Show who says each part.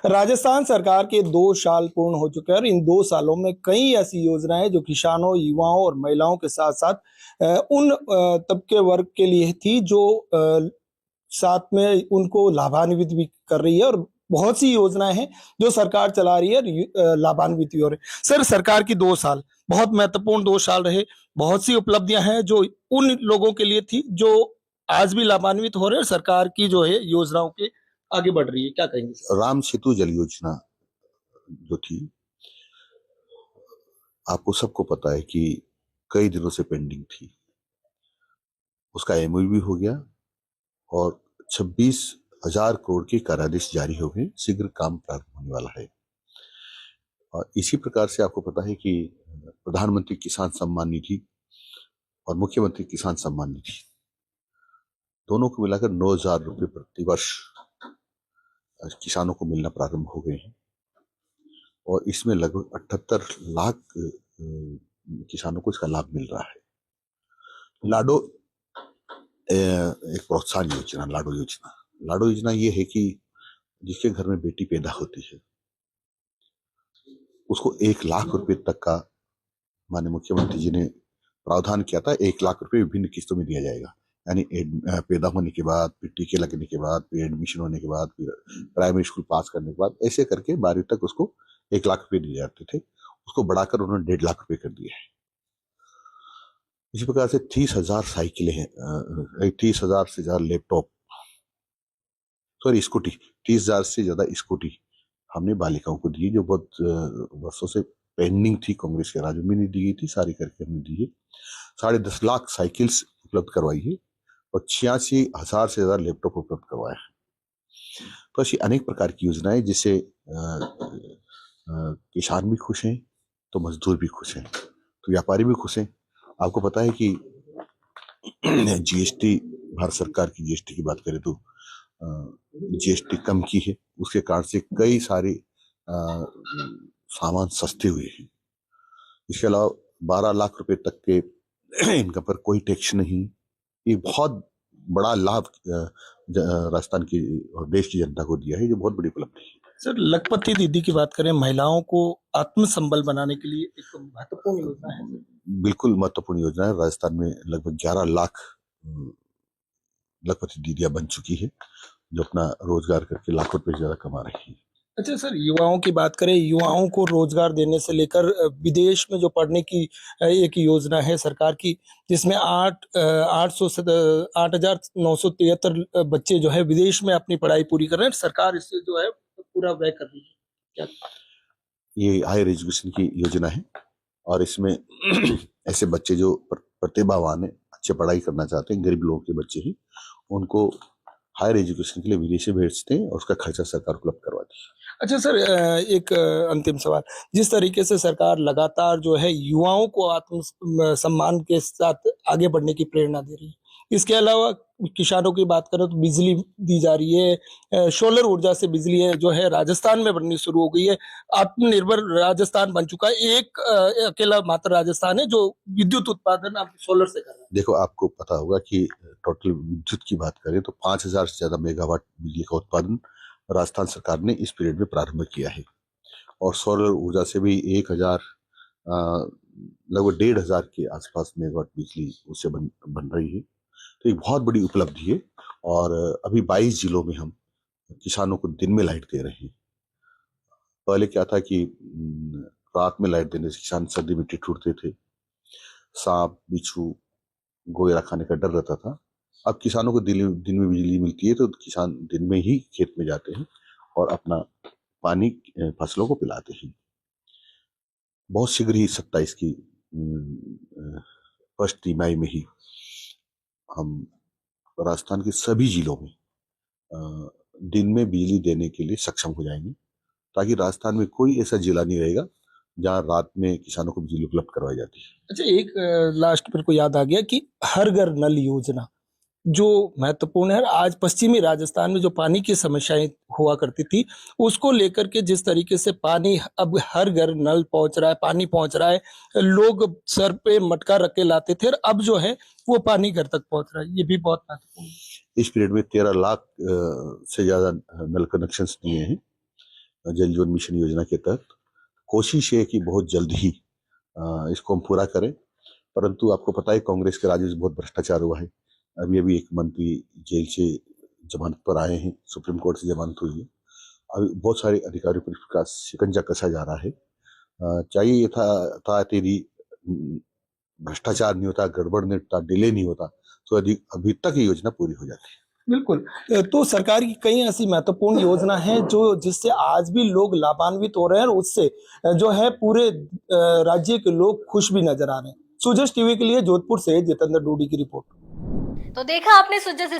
Speaker 1: राजस्थान सरकार के 2 साल पूर्ण हो चुके हैं और इन 2 सालों में कई ऐसी योजनाएं जो किसानों, युवाओं और महिलाओं के साथ साथ उन तबके वर्ग के लिए थी जो साथ में उनको लाभान्वित भी कर रही है और बहुत सी योजनाएं हैं जो सरकार चला रही है और लाभान्वित भी हो रहे हैं। सर, सरकार की 2 साल बहुत महत्वपूर्ण 2 साल रहे। बहुत सी उपलब्धियां हैं जो उन लोगों के लिए थी जो आज भी लाभान्वित हो रहे हैं। सरकार की जो है योजनाओं के आगे बढ़ रही है, क्या कहेंगे सर?
Speaker 2: राम सेतु जल योजना जो थी, आपको सबको पता है कि कई दिनों से पेंडिंग थी। उसका एमओयू भी हो गया और 26,000 करोड़ के करारदास जारी हो गए। शीघ्र काम प्रारंभ होने वाला है। और इसी प्रकार से आपको पता है कि प्रधानमंत्री किसान सम्मान निधि और मुख्यमंत्री किसान सम्मान निधि दोनों को मिलाकर 9,000 रुपये प्रति वर्ष किसानों को मिलना प्रारंभ हो गए हैं और इसमें लगभग 78 लाख किसानों को इसका लाभ मिल रहा है। लाडो एक प्रोत्साहन योजना, लाडो योजना ये है कि जिसके घर में बेटी पैदा होती है उसको 1 लाख रुपए तक का माननीय मुख्यमंत्री जी ने प्रावधान किया था। 1 लाख रुपए विभिन्न किस्तों में दिया जाएगा, यानी पैदा होने के बाद, फिर टीके लगने के बाद, फिर एडमिशन होने के बाद, फिर प्राइमरी स्कूल पास करने के बाद, ऐसे करके 12वीं तक उसको 1 लाख रुपए दिए जाते थे। उसको बढ़ाकर उन्होंने 1.5 लाख रुपए कर दिया है। इसी प्रकार से 30,000 साइकिलें हैं, 30,000 से ज्यादा लैपटॉप, सॉरी स्कूटी, 30,000 से ज्यादा स्कूटी हमने बालिकाओं को दी, जो बहुत वर्षों से पेंडिंग थी। कांग्रेस के राज में नहीं दी गई थी, सारी करके हमने दी है। 10.5 लाख साइकिल्स उपलब्ध करवाई है और 86,000 से ज्यादा लैपटॉप उपलब्ध करवाया है। तो ऐसी अनेक प्रकार की योजनाएं जिससे किसान भी खुश हैं, तो मजदूर भी खुश हैं, तो व्यापारी भी खुश हैं। आपको पता है कि जीएसटी, भारत सरकार की जीएसटी की बात करें तो जीएसटी कम की है, उसके कारण से कई सारे सामान सस्ते हुए हैं। इसके अलावा 12 लाख रुपए तक के इनकम पर कोई टैक्स नहीं। ये बहुत बड़ा लाभ राजस्थान की और देश की जनता को दिया है, जो बहुत बड़ी उपलब्धि है।
Speaker 1: सर, लखपति दीदी की बात करें, महिलाओं को आत्मसंबल बनाने के लिए एक महत्वपूर्ण योजना है।
Speaker 2: बिल्कुल महत्वपूर्ण योजना है। राजस्थान में लगभग 11 लाख लखपति दीदियां बन चुकी है, जो अपना रोजगार करके लाखों रुपए से ज्यादा कमा रही है।
Speaker 1: अच्छा सर, युवाओं की बात करें, युवाओं को रोजगार देने से लेकर विदेश में जो पढ़ने की एक योजना है सरकार की, जिसमें 8,973 बच्चे जो है विदेश में अपनी पढ़ाई पूरी कर रहे हैं। सरकार इससे जो है पूरा व्यय कर रही है, क्या?
Speaker 2: ये हायर एजुकेशन की योजना है और इसमें ऐसे बच्चे जो प्रतिभावान है, अच्छे पढ़ाई करना चाहते हैं, गरीब लोगों के बच्चे ही, उनको हायर एजुकेशन के लिए विदेश भेजते हैं और उसका खर्चा सरकार उपलब्ध करवाती है।
Speaker 1: अच्छा सर, एक अंतिम सवाल। जिस तरीके से सरकार लगातार जो है युवाओं को आत्म सम्मान के साथ आगे बढ़ने की प्रेरणा दे रही है, इसके अलावा किसानों की बात करें तो बिजली दी जा रही है, सोलर ऊर्जा से बिजली है जो है राजस्थान में बननी शुरू हो गई है। आत्मनिर्भर राजस्थान बन चुका है। एक अकेला मात्र राजस्थान है जो विद्युत उत्पादन अब सोलर से कर रहा है।
Speaker 2: देखो, आपको पता होगा कि टोटल विद्युत की बात करें तो 5,000 से ज्यादा मेगावाट बिजली का उत्पादन राजस्थान सरकार ने इस पीरियड में प्रारंभ किया है और सोलर ऊर्जा से भी 1,000 लगभग 1,500 के आसपास मेगावाट बिजली उससे बन रही है। तो एक बहुत बड़ी उपलब्धि है और अभी 22 जिलों में हम किसानों को दिन में लाइट दे रहे हैं। पहले क्या था कि रात में लाइट देने से किसान सर्दी में ठिठुरते थे, सांप, बिच्छू, गोयरा खाने का डर रहता था। अब किसानों को दिन में बिजली मिलती है तो किसान दिन में ही खेत में जाते हैं और अपना पानी फसलों को पिलाते हैं। बहुत शीघ्र ही 27 की फर्स्ट तिमाही में ही हम राजस्थान के सभी जिलों में दिन में बिजली देने के लिए सक्षम हो जाएंगे, ताकि राजस्थान में कोई ऐसा जिला नहीं रहेगा जहां रात में किसानों को बिजली उपलब्ध करवाई जाती है।
Speaker 1: अच्छा, एक लास्ट मेरे को याद आ गया कि हर घर नल योजना जो महत्वपूर्ण है। आज पश्चिमी राजस्थान में जो पानी की समस्याएं हुआ करती थी, उसको लेकर के जिस तरीके से पानी अब हर घर नल पहुंच रहा है, पानी पहुंच रहा है, लोग सर पे मटका रख के लाते थे और अब जो है वो पानी घर तक पहुंच रहा है, ये भी बहुत महत्वपूर्ण है।
Speaker 2: इस पीरियड में 13 लाख से ज्यादा नल कनेक्शंस दिए हैं जल जीवन मिशन योजना के तहत कोशिश है कि बहुत जल्द ही इसको हम पूरा करें। परंतु आपको पता है कांग्रेस के राज में बहुत भ्रष्टाचार हुआ है। अभी अभी एक मंत्री जेल से जमानत पर आए हैं, सुप्रीम कोर्ट से जमानत हुई है। अभी बहुत सारे अधिकारियों पर इसका शिकंजा कसा जा रहा है। चाहिए था तेरी भ्रष्टाचार नहीं होता, गड़बड़ नहीं होता, डिले नहीं होता तो अभी तक ये योजना पूरी हो जाती है।
Speaker 1: बिल्कुल। तो सरकार की कई ऐसी महत्वपूर्ण योजना है जो जिससे आज भी लोग लाभान्वित हो रहे हैं और उससे जो है पूरे राज्य के लोग खुश भी नजर आ रहे हैं। सुजस टीवी के लिए जोधपुर से जितेंद्र डूडी की रिपोर्ट।
Speaker 3: तो देखा आपने सुजस